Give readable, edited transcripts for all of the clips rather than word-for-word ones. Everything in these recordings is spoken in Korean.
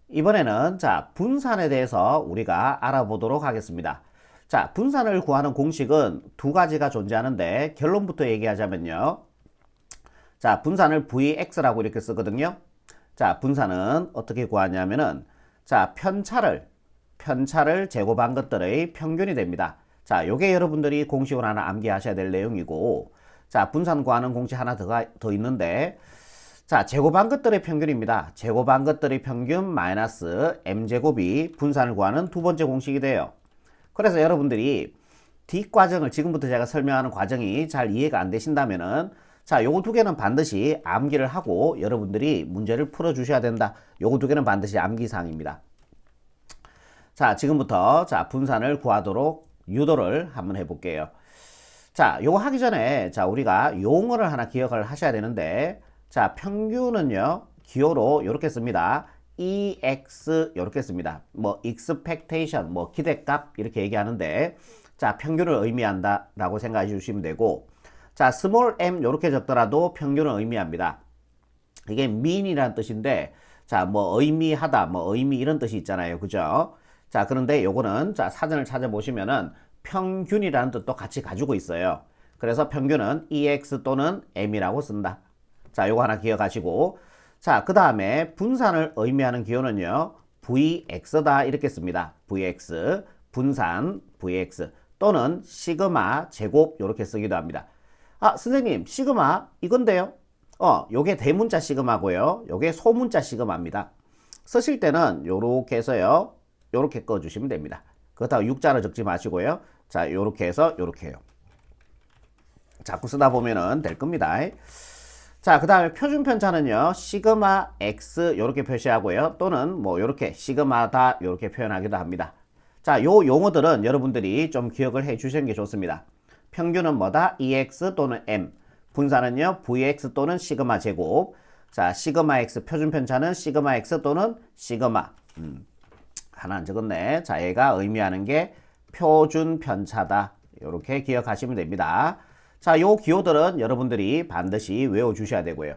이번에는 자, 분산에 대해서 우리가 알아보도록 하겠습니다. 자, 분산을 구하는 공식은 두 가지가 존재하는데 결론부터 얘기하자면요. 자, 분산을 Vx라고 이렇게 쓰거든요. 자, 분산은 어떻게 구하냐면은 자, 편차를 제곱한 것들의 평균이 됩니다. 자, 요게 여러분들이 공식을 하나 암기하셔야 될 내용이고, 자, 분산 구하는 공식 하나 더 있는데, 자, 제곱한 것들의 평균입니다. 제곱한 것들의 평균 마이너스 m제곱이 분산을 구하는 두 번째 공식이 돼요. 그래서 여러분들이 뒷과정을 지금부터 제가 설명하는 과정이 잘 이해가 안 되신다면은 자, 요거 두 개는 반드시 암기를 하고 여러분들이 문제를 풀어 주셔야 된다. 요거 두 개는 반드시 암기 사항입니다. 자, 지금부터 자, 분산을 구하도록 유도를 한번 해볼게요. 자, 요거 하기 전에 자, 우리가 용어를 하나 기억을 하셔야 되는데 자, 평균은요 기호로 이렇게 씁니다. EX 이렇게 씁니다. 뭐 expectation 뭐 기대값 이렇게 얘기하는데 자, 평균을 의미한다 라고 생각해 주시면 되고 자, small m 이렇게 적더라도 평균을 의미합니다. 이게 mean이라는 뜻인데 자, 뭐 의미하다 뭐 의미 이런 뜻이 있잖아요. 그죠? 자, 그런데 요거는 자, 사전을 찾아보시면은 평균이라는 뜻도 같이 가지고 있어요. 그래서 평균은 EX 또는 M이라고 쓴다. 자, 요거 하나 기억하시고 자, 그 다음에 분산을 의미하는 기호는요. VX다 이렇게 씁니다. VX 분산 VX 또는 시그마 제곱 이렇게 쓰기도 합니다. 아, 선생님 시그마 이건데요. 요게 대문자 시그마고요. 요게 소문자 시그마입니다. 쓰실 때는 요렇게 해서요. 요렇게 꺼주시면 됩니다. 그렇다고 U자로 적지 마시고요. 자, 요렇게 해서 요렇게 해요. 자꾸 쓰다 보면은 될 겁니다. 자, 그 다음에 표준 편차는요. 시그마 X 요렇게 표시하고요. 또는 뭐 요렇게 시그마다 요렇게 표현하기도 합니다. 자, 요 용어들은 여러분들이 좀 기억을 해 주시는 게 좋습니다. 평균은 뭐다? EX 또는 M. 분산은요. VX 또는 시그마 제곱. 자, 시그마 X 표준 편차는 시그마 X 또는 시그마. 하나 안 적었네. 자, 얘가 의미하는 게 표준 편차다. 이렇게 기억하시면 됩니다. 자, 요 기호들은 여러분들이 반드시 외워주셔야 되고요.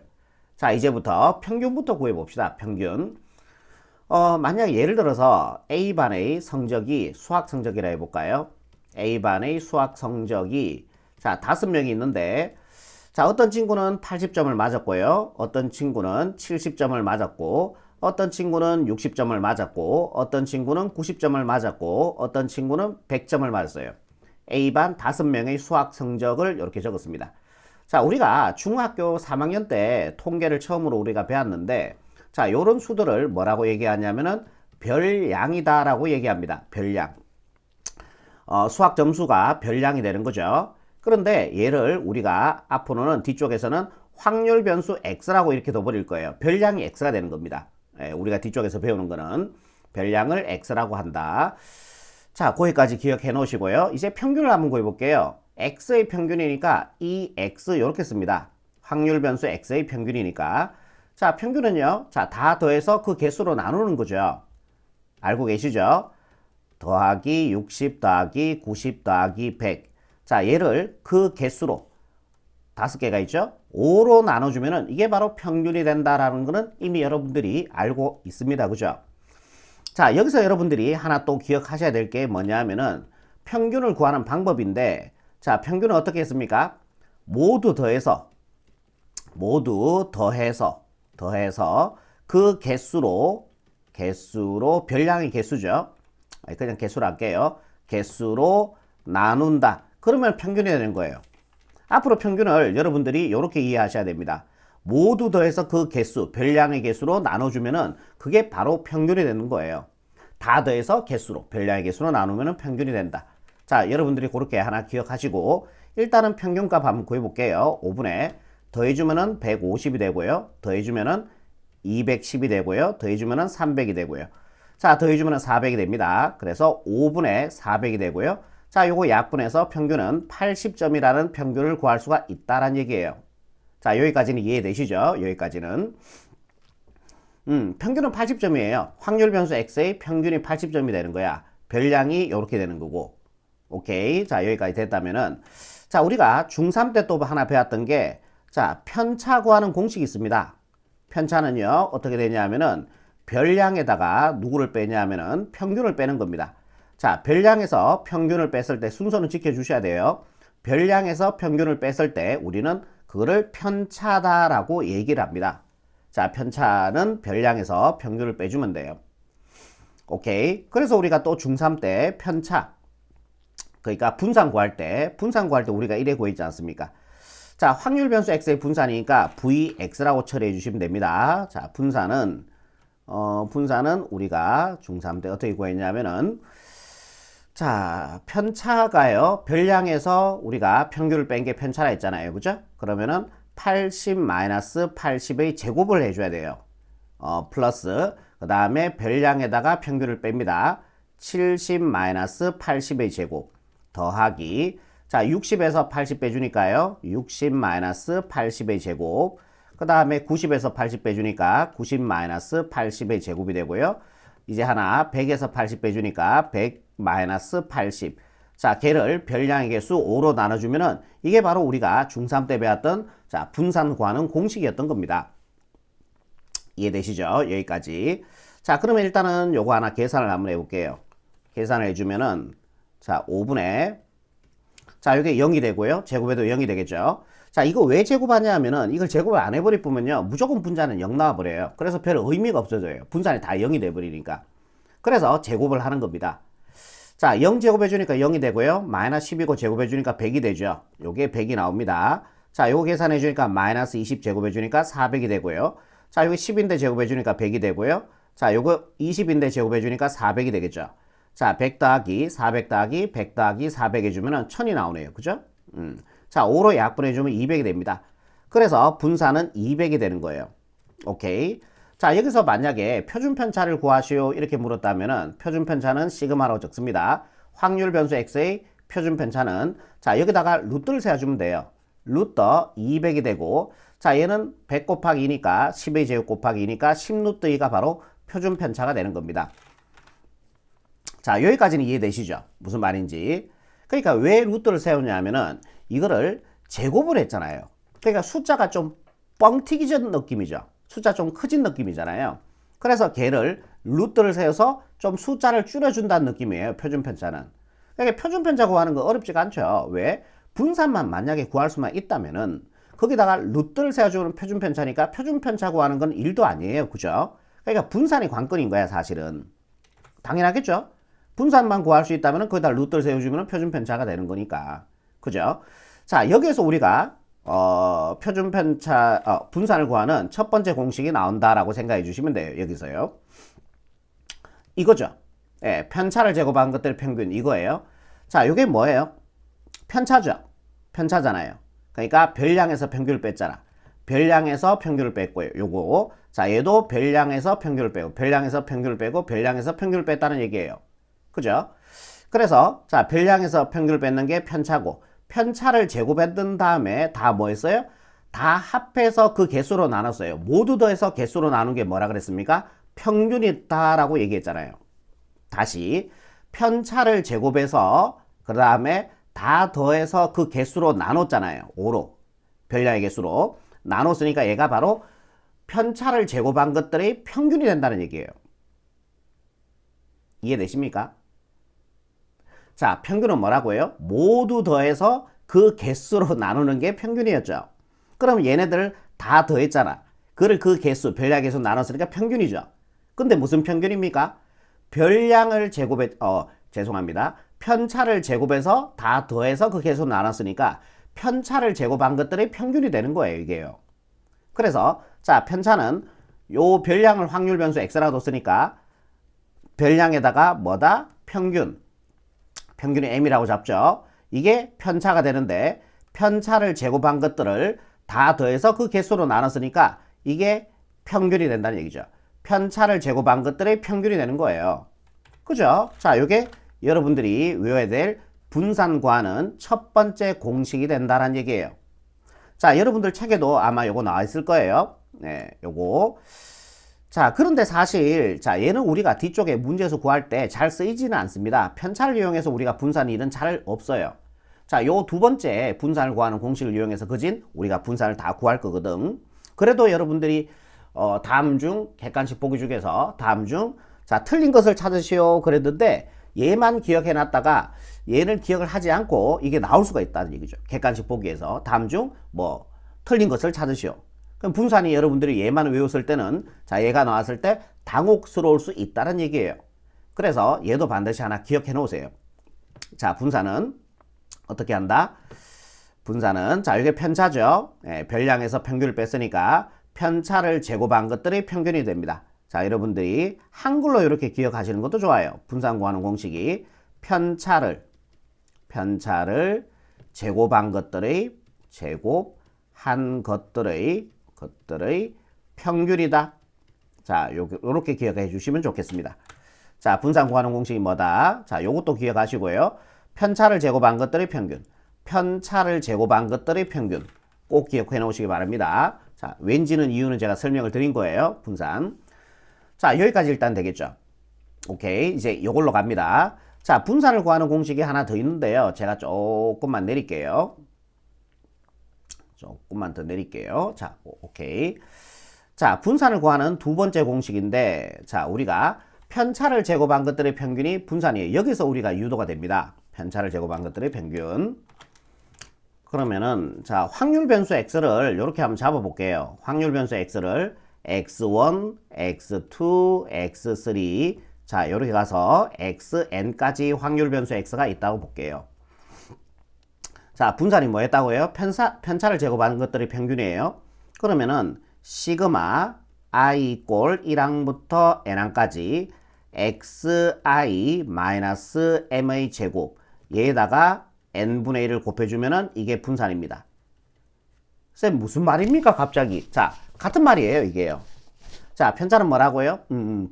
자, 이제부터 평균부터 구해봅시다. 평균. 만약 예를 들어서 A반의 성적이 수학 성적이라 해볼까요? A반의 수학 성적이 자, 5명이 있는데 자, 어떤 친구는 80점을 맞았고요. 어떤 친구는 70점을 맞았고 어떤 친구는 60점을 맞았고 어떤 친구는 90점을 맞았고 어떤 친구는 100점을 맞았어요. A반 5명의 수학 성적을 이렇게 적었습니다. 자, 우리가 중학교 3학년 때 통계를 처음으로 우리가 배웠는데 자, 요런 수들을 뭐라고 얘기하냐면은 별량이다라고 얘기합니다. 별량. 수학 점수가 별량이 되는 거죠. 그런데 얘를 우리가 앞으로는 뒤쪽에서는 확률 변수 x라고 이렇게 둬버릴 거예요. 별량이 x가 되는 겁니다. 우리가 뒤쪽에서 배우는 거는 별량을 x라고 한다. 자, 거기까지 기억해 놓으시고요. 이제 평균을 한번 구해 볼게요. x의 평균이니까 이 x 이렇게 씁니다. 확률 변수 x의 평균이니까. 자, 평균은요. 자, 다 더해서 그 개수로 나누는 거죠. 알고 계시죠? 더하기 60 더하기 90 더하기 100. 자, 얘를 그 개수로 5개가 있죠? 5로 나눠주면은 이게 바로 평균이 된다라는 거는 이미 여러분들이 알고 있습니다. 그죠? 자, 여기서 여러분들이 하나 또 기억하셔야 될 게 뭐냐 하면은 평균을 구하는 방법인데 자, 평균은 어떻게 했습니까? 모두 더해서 그 개수로 별량의 개수죠. 그냥 개수로 할게요. 개수로 나눈다. 그러면 평균이 되는 거예요. 앞으로 평균을 여러분들이 이렇게 이해하셔야 됩니다. 모두 더해서 그 개수, 별량의 개수로 나눠주면은 그게 바로 평균이 되는 거예요. 다 더해서 개수로, 별량의 개수로 나누면 평균이 된다. 자, 여러분들이 그렇게 하나 기억하시고 일단은 평균값 한번 구해볼게요. 5분의 더해주면은 150이 되고요. 더해주면은 210이 되고요. 더해주면은 300이 되고요. 자, 더해주면은 400이 됩니다. 그래서 5분의 400이 되고요. 자, 요거 약분해서 평균은 80점이라는 평균을 구할 수가 있다라는 얘기예요. 자, 여기까지는 이해되시죠? 여기까지는. 평균은 80점이에요. 확률 변수 x의 평균이 80점이 되는 거야. 별량이 이렇게 되는 거고. 오케이. 자, 여기까지 됐다면은 자, 우리가 중3 때 또 하나 배웠던 게 자, 편차 구하는 공식이 있습니다. 편차는요. 어떻게 되냐면은 별량에다가 누구를 빼냐 하면은 평균을 빼는 겁니다. 자, 별량에서 평균을 뺐을 때 순서는 지켜주셔야 돼요. 별량에서 평균을 뺐을 때 우리는 그거를 편차다라고 얘기를 합니다. 자, 편차는 별량에서 평균을 빼주면 돼요. 오케이. 그래서 우리가 또 중3 때 편차, 그러니까 분산 구할 때 우리가 이래 구했지 않습니까? 자, 확률 변수 x의 분산이니까 vx라고 처리해 주시면 됩니다. 자, 분산은 우리가 중3 때 어떻게 구했냐면은, 자, 편차가요, 별량에서 우리가 평균을 뺀 게 편차라 했잖아요. 그죠? 그러면은 80-80의 제곱을 해줘야 돼요. 플러스, 그 다음에 별량에다가 평균을 뺍니다. 70-80의 제곱 더하기, 자, 60에서 80 빼주니까요, 60-80의 제곱, 그 다음에 90에서 80 빼주니까 90-80의 제곱이 되고요. 이제 하나 100에서 80 빼주니까 100-80. 자, 걔를 별량의 개수 5로 나눠주면은 이게 바로 우리가 중3 때 배웠던, 자, 분산 구하는 공식이었던 겁니다. 이해되시죠? 여기까지. 자, 그러면 일단은 요거 하나 계산을 한번 해볼게요. 계산을 해주면은, 자, 5분의, 자, 요게 0이 되고요. 제곱해도 0이 되겠죠. 자, 이거 왜 제곱하냐 하면은 이걸 제곱을 안 해버릴 뿐면요, 무조건 분자는 0 나와버려요. 그래서 별 의미가 없어져요. 분산이 다 0이 돼버리니까. 그래서 제곱을 하는 겁니다. 자, 0 제곱해주니까 0이 되고요. 마이너스 10이고 제곱해주니까 100이 되죠. 요게 100이 나옵니다. 자, 요거 계산해주니까 마이너스 20 제곱해주니까 400이 되고요. 자, 요거 10인데 제곱해주니까 100이 되고요. 자, 요거 20인데 제곱해주니까 400이 되겠죠. 자, 100 더하기 400 더하기 100 더하기 400 해주면 1000이 나오네요. 그죠? 자, 5로 약분해주면 200이 됩니다. 그래서 분산은 200이 되는 거예요. 오케이. 자, 여기서 만약에 표준편차를 구하시오 이렇게 물었다면은 표준편차는 시그마로 적습니다. 확률 변수 x의 표준편차는, 자, 여기다가 루트를 세워주면 돼요. 루트 200이 되고, 자, 얘는 100 곱하기 2니까 10의 제곱 곱하기 2니까 10루트 2가 바로 표준편차가 되는 겁니다. 자, 여기까지는 이해되시죠? 무슨 말인지. 그러니까 왜 루트를 세우냐면은 이거를 제곱을 했잖아요. 그러니까 숫자가 좀 뻥튀기전 느낌이죠. 숫자 좀 커진 느낌이잖아요. 그래서 걔를 루트를 세워서 좀 숫자를 줄여준다는 느낌이에요. 표준편차는. 그러니까 표준편차 구하는 거 어렵지가 않죠. 왜? 분산만 만약에 구할 수만 있다면은 거기다가 루트를 세워주는 표준편차니까 표준편차 구하는 건 일도 아니에요. 그죠? 그러니까 분산이 관건인 거야, 사실은. 당연하겠죠? 분산만 구할 수 있다면 거기다 루트를 세워주면 표준편차가 되는 거니까. 그죠? 자, 여기에서 우리가 표준편차, 분산을 구하는 첫 번째 공식이 나온다라고 생각해 주시면 돼요. 여기서요. 이거죠. 예, 편차를 제곱한 것들의 평균, 이거예요. 자, 이게 뭐예요? 편차죠. 편차잖아요. 그러니까 별량에서 평균을 뺐잖아. 별량에서 평균을 뺐고요. 요거. 자, 얘도 별량에서 평균을 빼고, 별량에서 평균을 빼고, 별량에서 평균을 뺐다는 얘기예요. 그죠? 그래서, 자, 별량에서 평균을 뺏는 게 편차고, 편차를 제곱했던 다음에 다 뭐 했어요? 다 합해서 그 개수로 나눴어요. 모두 더해서 개수로 나눈 게 뭐라 그랬습니까? 평균이다라고 얘기했잖아요. 다시, 편차를 제곱해서 그 다음에 다 더해서 그 개수로 나눴잖아요. 5로. 별량의 개수로. 나눴으니까 얘가 바로 편차를 제곱한 것들의 평균이 된다는 얘기예요. 이해되십니까? 자, 평균은 뭐라고요? 모두 더해서 그 개수로 나누는 게 평균이었죠. 그럼 얘네들 다 더했잖아. 그걸 그 개수, 별량 개수 나눴으니까 평균이죠. 근데 무슨 평균입니까? 별량을 죄송합니다. 편차를 제곱해서 다 더해서 그 개수 나눴으니까 편차를 제곱한 것들의 평균이 되는 거예요, 이게요. 그래서, 자, 편차는 요 별량을 확률 변수 x라고 뒀으니까 별량에다가 뭐다? 평균이 m이라고 잡죠. 이게 편차가 되는데 편차를 제곱한 것들을 다 더해서 그 개수로 나눴으니까 이게 평균이 된다는 얘기죠. 편차를 제곱한 것들의 평균이 되는 거예요. 그죠? 자, 요게 여러분들이 외워야 될 분산 구하는 첫 번째 공식이 된다는 얘기예요. 자, 여러분들 책에도 아마 요거 나와 있을 거예요. 네, 요거. 자, 그런데 사실, 자, 얘는 우리가 뒤쪽에 문제에서 구할 때 잘 쓰이지는 않습니다. 편차를 이용해서 우리가 분산 일은 잘 없어요. 자, 요 두 번째 분산을 구하는 공식을 이용해서 그진 우리가 분산을 다 구할 거거든. 그래도 여러분들이 다음 중 객관식 보기 중에서 다음 중 자, 틀린 것을 찾으시오 그랬는데 얘만 기억해 놨다가 얘를 기억을 하지 않고 이게 나올 수가 있다는 얘기죠. 객관식 보기에서 다음 중 뭐 틀린 것을 찾으시오. 그럼 분산이 여러분들이 얘만 외웠을 때는 자, 얘가 나왔을 때 당혹스러울 수 있다는 얘기예요. 그래서 얘도 반드시 하나 기억해 놓으세요. 자, 분산은 어떻게 한다? 분산은 자, 이게 편차죠. 예, 별량에서 평균을 뺐으니까 편차를 제곱한 것들이 평균이 됩니다. 자, 여러분들이 한글로 이렇게 기억하시는 것도 좋아요. 분산 구하는 공식이 편차를 제곱한 것들의 평균이다. 자, 요렇게 기억해 주시면 좋겠습니다. 자, 분산 구하는 공식이 뭐다? 자, 요것도 기억하시고요. 편차를 제곱한 것들의 평균. 편차를 제곱한 것들의 평균. 꼭 기억해 놓으시기 바랍니다. 자, 왠지는 이유는 제가 설명을 드린 거예요. 분산. 자, 여기까지 일단 되겠죠. 오케이. 이제 요걸로 갑니다. 자, 분산을 구하는 공식이 하나 더 있는데요. 제가 조금만 내릴게요. 조금만 더 내릴게요. 자, 오케이. 자, 분산을 구하는 두 번째 공식인데, 자, 우리가 편차를 제곱한 것들의 평균이 분산이에요. 여기서 우리가 유도가 됩니다. 편차를 제곱한 것들의 평균. 그러면은, 자, 확률 변수 x를 이렇게 한번 잡아볼게요. 확률 변수 x를 x1, x2, x3. 자, 이렇게 가서 xn까지 확률 변수 x가 있다고 볼게요. 자, 분산이 뭐였다고요? 편차를 제곱하는 것들의 평균이에요. 그러면은 시그마 i 이꼴 1항부터 n항까지 xi 마이너스 m의 제곱 얘에다가 n분의 1을 곱해주면은 이게 분산입니다. 쌤 무슨 말입니까 갑자기? 자, 같은 말이에요 이게요. 자, 편차는 뭐라고요?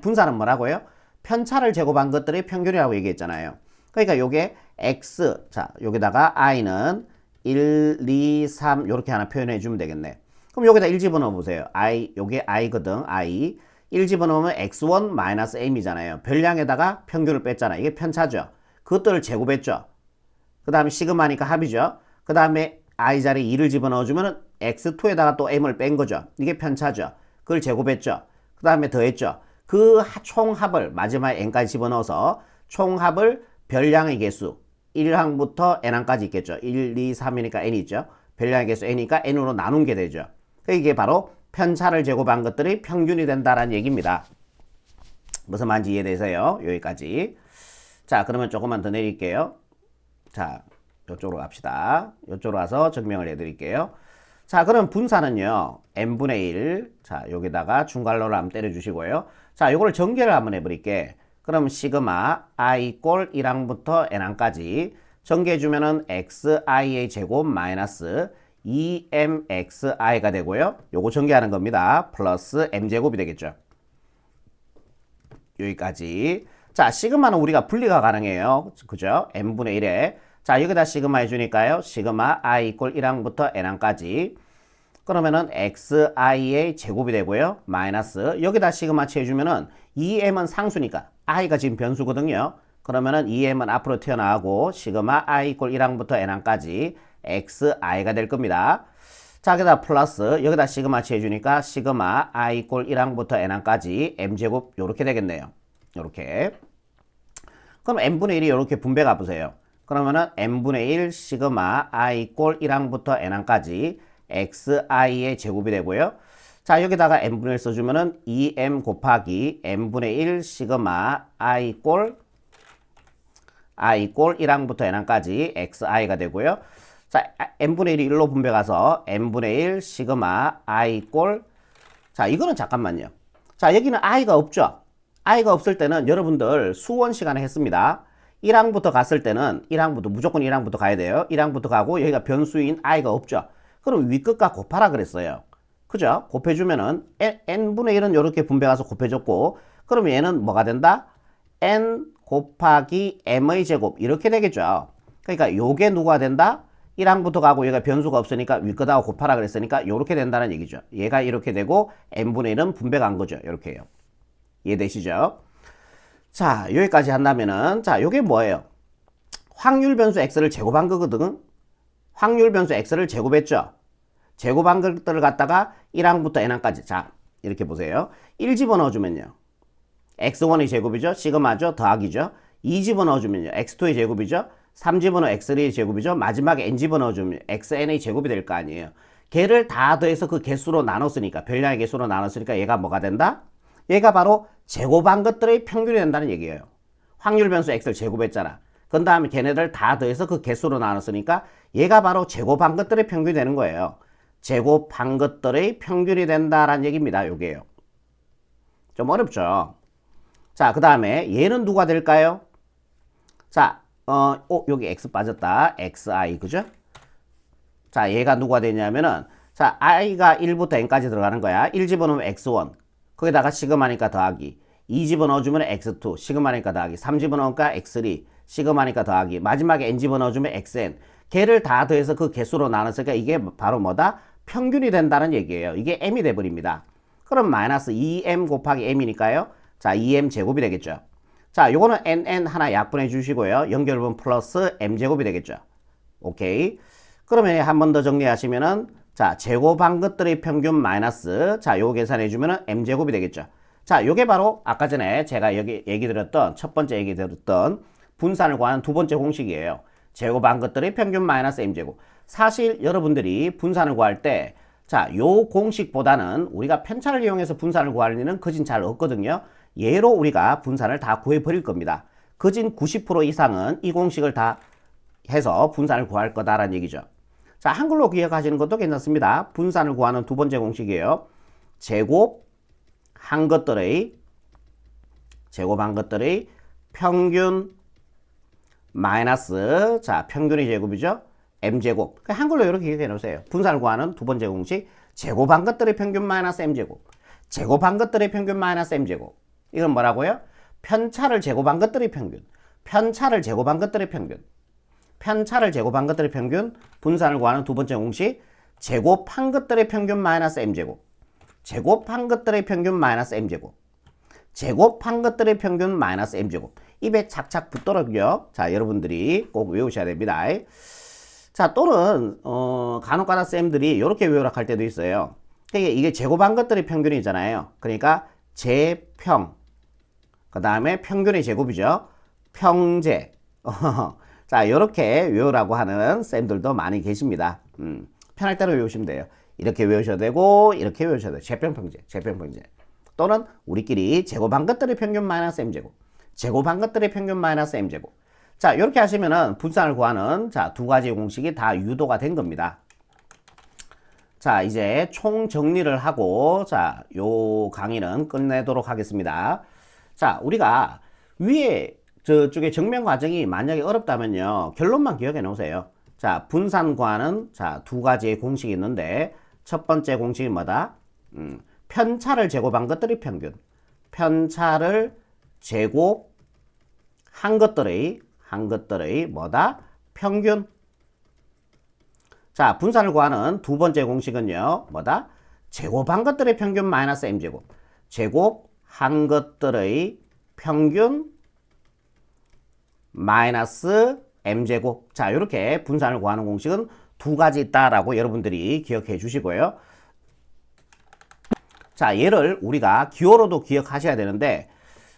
분산은 뭐라고요? 편차를 제곱한 것들의 평균이라고 얘기했잖아요. 그러니까 요게 x, 자, 여기다가 i는 1, 2, 3 요렇게 하나 표현해 주면 되겠네. 그럼 여기다 1 집어넣어 보세요. 요게 i거든. 1 집어넣으면 x1 마이너스 m이잖아요. 별량에다가 평균을 뺐잖아요. 이게 편차죠. 그것들을 제곱했죠. 그 다음에 시그마니까 합이죠. 그 다음에 i 자리에 2를 집어넣어 주면은 x2에다가 또 m을 뺀 거죠. 이게 편차죠. 그걸 제곱했죠. 그 다음에 더했죠. 그 총합을 마지막에 n까지 집어넣어서 총합을 별량의 개수 1항부터 n항까지 있겠죠. 1, 2, 3이니까 n이 있죠. 별량의 개수 n이니까 n으로 나눈 게 되죠. 이게 바로 편차를 제곱한 것들이 평균이 된다라는 얘기입니다. 무슨 말인지 이해되세요? 여기까지. 자, 그러면 조금만 더 내릴게요. 자, 이쪽으로 갑시다. 이쪽으로 와서 증명을 해드릴게요. 자, 그럼 분산은요, n분의 1. 자, 여기다가 중괄호를 한번 때려주시고요. 자, 요거를 전개를 한번 해버릴게. 그럼 시그마 i 꼴 1항부터 n항까지 전개해주면은 xi의 제곱 마이너스 2mxi가 되고요. 요거 전개하는 겁니다. 플러스 m제곱이 되겠죠. 여기까지. 자, 시그마는 우리가 분리가 가능해요. 그죠? n분의 1에. 자, 여기다 시그마 해주니까요. 시그마 i 이꼴 1항부터 n항까지. 그러면은 xi의 제곱이 되고요. 마이너스. 여기다 시그마 채워주면은 2m은 상수니까 i가 지금 변수거든요. 그러면은 2m은 앞으로 튀어나가고 시그마 i 이꼴 1항부터 n항까지 xi가 될 겁니다. 자, 여기다 플러스 여기다 시그마 채워주니까 시그마 i 이꼴 1항부터 n항까지 m제곱 요렇게 되겠네요. 요렇게. 그럼 n분의 1이 요렇게 분배가 보세요. 그러면은 n분의 1 시그마 i 이꼴 1항부터 n항까지 xi의 제곱이 되고요. 자, 여기다가 n분의 1 써주면은 2m 곱하기 n분의 1 시그마 i 이꼴 1항부터 n항까지 xi가 되고요. 자, n분의 1이 1로 분배가서 n분의 1 시그마 i 이꼴. 자, 이거는 잠깐만요. 자, 여기는 i가 없죠. i가 없을 때는 여러분들 수원 시간에 했습니다. 1항부터 갔을 때는 1항부터 무조건 1항부터 가야 돼요. 1항부터 가고 여기가 변수인 i가 없죠. 그럼 윗끝과 곱하라 그랬어요. 그죠? 곱해주면은 n분의 1은 이렇게 분배가서 곱해줬고 그럼 얘는 뭐가 된다? n 곱하기 m의 제곱 이렇게 되겠죠. 그러니까 요게 누가 된다? 1항부터 가고 얘가 변수가 없으니까 윗끝하고 곱하라 그랬으니까 이렇게 된다는 얘기죠. 얘가 이렇게 되고 n분의 1은 분배가 한 거죠. 이렇게요. 이해되시죠? 자, 여기까지 한다면은 자, 요게 뭐예요? 확률 변수 x를 제곱한 거거든. 확률 변수 x를 제곱했죠. 제곱한 것들을 갖다가 1항부터 n항까지. 자, 이렇게 보세요. 1 집어넣어주면요. x1의 제곱이죠. 시그마죠. 더하기죠. 2 집어넣어주면요. x2의 제곱이죠. 3 집어넣어 x3의 제곱이죠. 마지막에 n 집어넣어주면 xn의 제곱이 될 거 아니에요. 걔를 다 더해서 그 개수로 나눴으니까, 별량의 개수로 나눴으니까 얘가 뭐가 된다? 얘가 바로 제곱한 것들의 평균이 된다는 얘기예요. 확률 변수 x를 제곱했잖아. 그 다음에 걔네들 다 더해서 그 개수로 나눴으니까 얘가 바로 제곱한 것들의 평균이 되는 거예요. 제곱한 것들의 평균이 된다라는 얘기입니다. 요게요. 좀 어렵죠? 자, 그 다음에 얘는 누가 될까요? 자, 여기 x 빠졌다. xi, 그죠? 자, 얘가 누가 되냐면은, 자, i가 1부터 n까지 들어가는 거야. 1 집어넣으면 x1. 거기다가 시그마니까 더하기. 2 집어넣어주면 x2. 시그마니까 더하기. 3 집어넣으니까 x3. 시그마니까 더하기. 마지막에 n 집어넣어주면 xn. 걔를 다 더해서 그 개수로 나눴으니까 이게 바로 뭐다? 평균이 된다는 얘기예요. 이게 m이 돼버립니다. 그럼 마이너스 2m 곱하기 m이니까요. 자, 2m 제곱이 되겠죠. 자, 요거는 nn 하나 약분해 주시고요. 연결분 플러스 m제곱이 되겠죠. 오케이. 그러면 한 번 더 정리하시면은, 자, 제곱한 것들의 평균 마이너스, 자, 요거 계산해 주면은 m제곱이 되겠죠. 자, 요게 바로 아까 전에 제가 여기 얘기 드렸던, 첫 번째 얘기 드렸던 분산을 구하는 두 번째 공식이에요. 제곱한 것들의 평균 마이너스 m제곱. 사실 여러분들이 분산을 구할 때, 자, 요 공식보다는 우리가 편차를 이용해서 분산을 구할 일은 그진 잘 없거든요. 얘로 우리가 분산을 다 구해버릴 겁니다. 그진 90% 이상은 이 공식을 다 해서 분산을 구할 거다라는 얘기죠. 자, 한글로 기억하시는 것도 괜찮습니다. 분산을 구하는 두 번째 공식이에요. 제곱한 것들의 평균 마이너스, 자, 평균의 제곱이죠. m제곱. 한글로 이렇게 기억해 놓으세요. 분산을 구하는 두 번째 공식. 제곱한 것들의 평균 마이너스 m제곱. 제곱한 것들의 평균 마이너스 m제곱. 이건 뭐라고요? 편차를 제곱한 것들의 평균. 편차를 제곱한 것들의 평균. 편차를 제곱한 것들의 평균. 분산을 구하는 두 번째 공식. 제곱한 것들의 평균 마이너스 m제곱. 제곱한 것들의 평균 마이너스 m제곱. 제곱한 것들의 평균 마이너스 m제곱. 입에 착착 붙더라고요. 자, 여러분들이 꼭 외우셔야 됩니다. 자, 또는 간혹가다 쌤들이 이렇게 외우라 할 때도 있어요. 이게 제곱한 것들의 평균이잖아요. 그러니까 제평, 그 다음에 평균의 제곱이죠. 평제. 자, 이렇게 외우라고 하는 쌤들도 많이 계십니다. 편할 대로 외우시면 돼요. 이렇게 외우셔도 되고 이렇게 외우셔도 돼요. 제평평제, 제평평제. 또는 우리끼리 제곱한 것들의 평균 마이너스 m제곱, 제곱한 것들의 평균 마이너스 m제곱. 자, 이렇게 하시면은 분산을 구하는, 자, 두 가지 공식이 다 유도가 된 겁니다. 자, 이제 총 정리를 하고, 자, 요 강의는 끝내도록 하겠습니다. 자, 우리가 위에 저쪽에 정면 과정이 만약에 어렵다면요, 결론만 기억해 놓으세요. 자, 분산 구하는, 자, 두 가지의 공식이 있는데, 첫 번째 공식이 뭐다? 편차를 제곱한 것들의 평균. 편차를 제곱한 것들의 뭐다? 평균. 자, 분산을 구하는 두 번째 공식은요, 뭐다? 제곱한 것들의 평균 마이너스 m제곱. 제곱한 것들의 평균 마이너스 m제곱. 자, 이렇게 분산을 구하는 공식은 두 가지 있다라고 여러분들이 기억해 주시고요. 자, 얘를 우리가 기호로도 기억하셔야 되는데,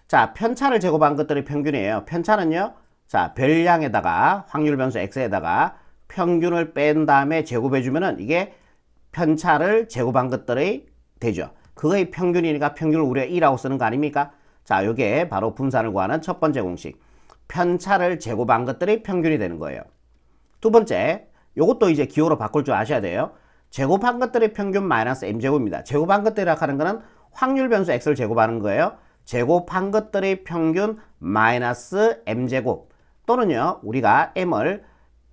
자, 편차를 제곱한 것들의 평균이에요. 편차는요, 자, 별량에다가 확률 변수 x에다가 평균을 뺀 다음에 제곱해주면은 이게 편차를 제곱한 것들의 되죠. 그거의 평균이니까 평균을 우리가 2라고 쓰는 거 아닙니까? 자, 요게 바로 분산을 구하는 첫 번째 공식. 편차를 제곱한 것들의 평균이 되는 거예요. 두 번째, 요것도 이제 기호로 바꿀 줄 아셔야 돼요. 제곱한 것들의 평균 마이너스 m제곱입니다. 제곱한 것들이라 하는 거는 확률 변수 x를 제곱하는 거예요. 제곱한 것들의 평균 마이너스 m제곱. 또는요, 우리가 m을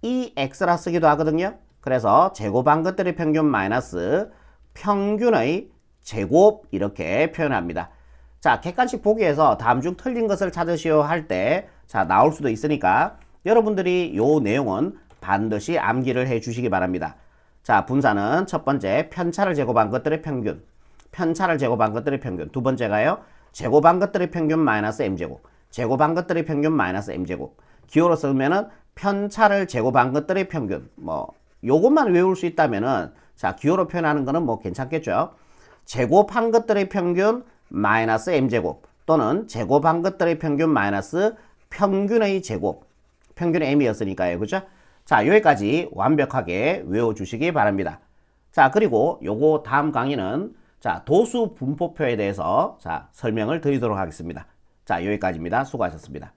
ex라 쓰기도 하거든요. 그래서 제곱한 것들의 평균 마이너스 평균의 제곱, 이렇게 표현합니다. 자, 객관식 보기에서 다음 중 틀린 것을 찾으시오 할 때, 자, 나올 수도 있으니까 여러분들이 요 내용은 반드시 암기를 해 주시기 바랍니다. 자, 분산은 첫 번째 편차를 제곱한 것들의 평균. 편차를 제곱한 것들의 평균. 두 번째가요, 제곱한 것들의 평균 마이너스 m제곱. 제곱한 것들의 평균 마이너스 m제곱. 기호로 쓰면은 편차를 제곱한 것들의 평균. 뭐 요것만 외울 수 있다면은, 자, 기호로 표현하는 거는 뭐 괜찮겠죠. 제곱한 것들의 평균 마이너스 m제곱 또는 제곱한 것들의 평균 마이너스 평균의 제곱. 평균이 m이었으니까요. 그죠? 자, 여기까지 완벽하게 외워주시기 바랍니다. 자, 그리고 요거 다음 강의는 자, 도수 분포표에 대해서 자, 설명을 드리도록 하겠습니다. 자, 여기까지입니다. 수고하셨습니다.